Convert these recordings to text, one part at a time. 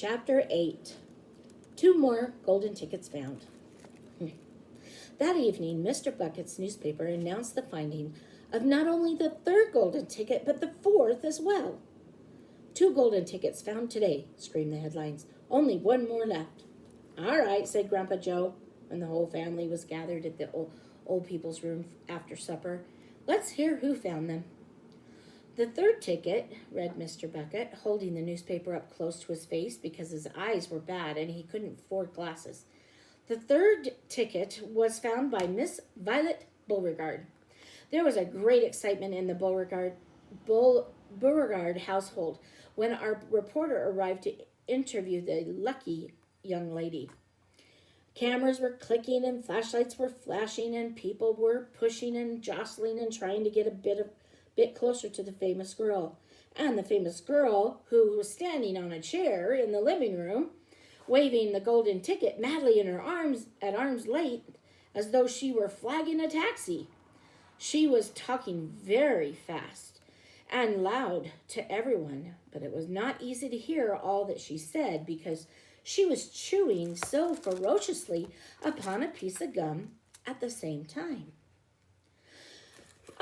Chapter 8. 2 more golden tickets found. That evening, Mr. Bucket's newspaper announced the finding of not only the 3rd golden ticket, but the 4th as well. 2 golden tickets found today, screamed the headlines. Only 1 more left. All right, said Grandpa Joe, when the whole family was gathered at the old people's room after supper. Let's hear who found them. The 3rd ticket, read Mr. Bucket, holding the newspaper up close to his face because his eyes were bad and he couldn't afford glasses. The 3rd ticket was found by Miss Violet Beauregard. There was a great excitement in the Beauregard household when our reporter arrived to interview the lucky young lady. Cameras were clicking and flashlights were flashing and people were pushing and jostling and trying to get a bit closer to the famous girl. And the famous girl, who was standing on a chair in the living room, waving the golden ticket madly in her arms at arm's length as though she were flagging a taxi. She was talking very fast and loud to everyone, but it was not easy to hear all that she said because she was chewing so ferociously upon a piece of gum at the same time.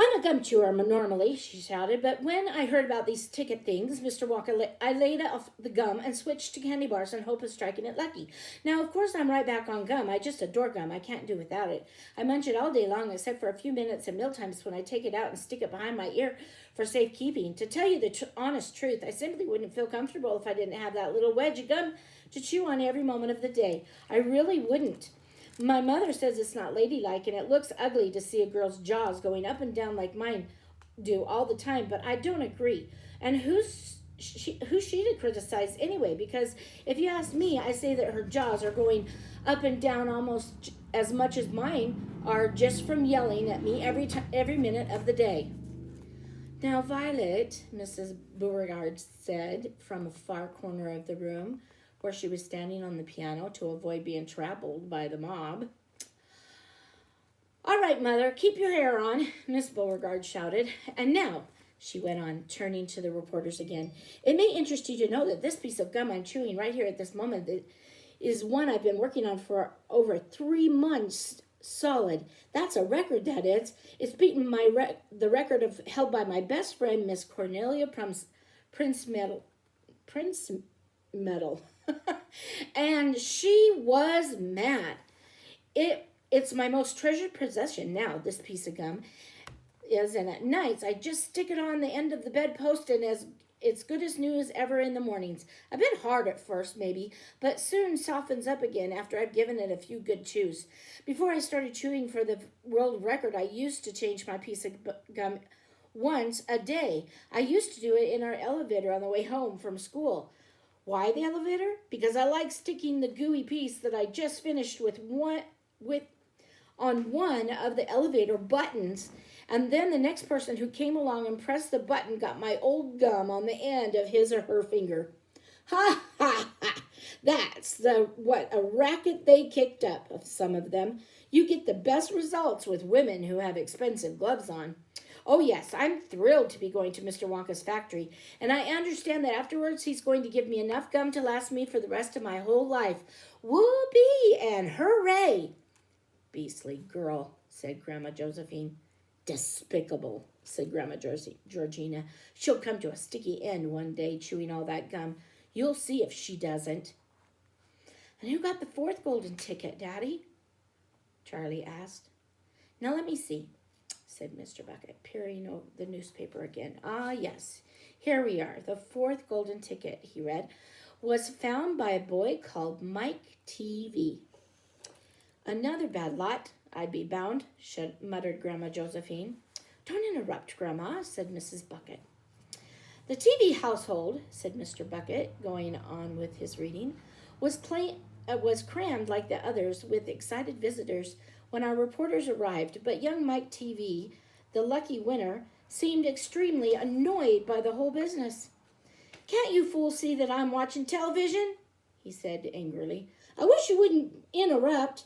I'm a gum chewer normally, she shouted, but when I heard about these ticket things, Mr. Walker, I laid off the gum and switched to candy bars in hope of striking it lucky. Now, of course, I'm right back on gum. I just adore gum. I can't do without it. I munch it all day long, except for a few minutes at mealtimes when I take it out and stick it behind my ear for safekeeping. To tell you the honest truth, I simply wouldn't feel comfortable if I didn't have that little wedge of gum to chew on every moment of the day. I really wouldn't. My mother says it's not ladylike, and it looks ugly to see a girl's jaws going up and down like mine do all the time, but I don't agree. And who's she to criticize anyway? Because if you ask me, I say that her jaws are going up and down almost as much as mine are just from yelling at me every minute of the day. Now, Violet, Mrs. Beauregard said from a far corner of the room, where she was standing on the piano to avoid being trampled by the mob. All right, Mother, keep your hair on, Miss Beauregard shouted. And now, she went on, turning to the reporters again, it may interest you to know that this piece of gum I'm chewing right here at this moment is one I've been working on for over 3 months solid. That's a record, that is. It's beaten the record held by my best friend, Miss Cornelia Prince Medal. And she was mad. It's my most treasured possession now, this piece of gum is, and at nights I just stick it on the end of the bedpost, and it's good as new as ever in the mornings. A bit hard at first, maybe, but soon softens up again after I've given it a few good chews. Before I started chewing for the world record, I used to change my piece of gum once a day. I used to do it in our elevator on the way home from school. Why the elevator? Because I like sticking the gooey piece that I just finished on one of the elevator buttons, and then the next person who came along and pressed the button got my old gum on the end of his or her finger. Ha ha ha! That's what a racket they kicked up of some of them. You get the best results with women who have expensive gloves on. Oh, yes, I'm thrilled to be going to Mr. Wonka's factory, and I understand that afterwards he's going to give me enough gum to last me for the rest of my whole life. Whoopee and hooray! Beastly girl, said Grandma Josephine. Despicable, said Grandma Georgina. She'll come to a sticky end one day chewing all that gum. You'll see if she doesn't. And who got the 4th golden ticket, Daddy? Charlie asked. Now let me see, said Mr. Bucket, peering over the newspaper again. Ah, yes, here we are. The 4th golden ticket, he read, was found by a boy called Mike TV. Another bad lot, I'd be bound, muttered Grandma Josephine. Don't interrupt, Grandma, said Mrs. Bucket. The TV household, said Mr. Bucket, going on with his reading, was crammed like the others with excited visitors when our reporters arrived, but young Mike TV, the lucky winner, seemed extremely annoyed by the whole business. Can't you fools see that I'm watching television? He said angrily. I wish you wouldn't interrupt.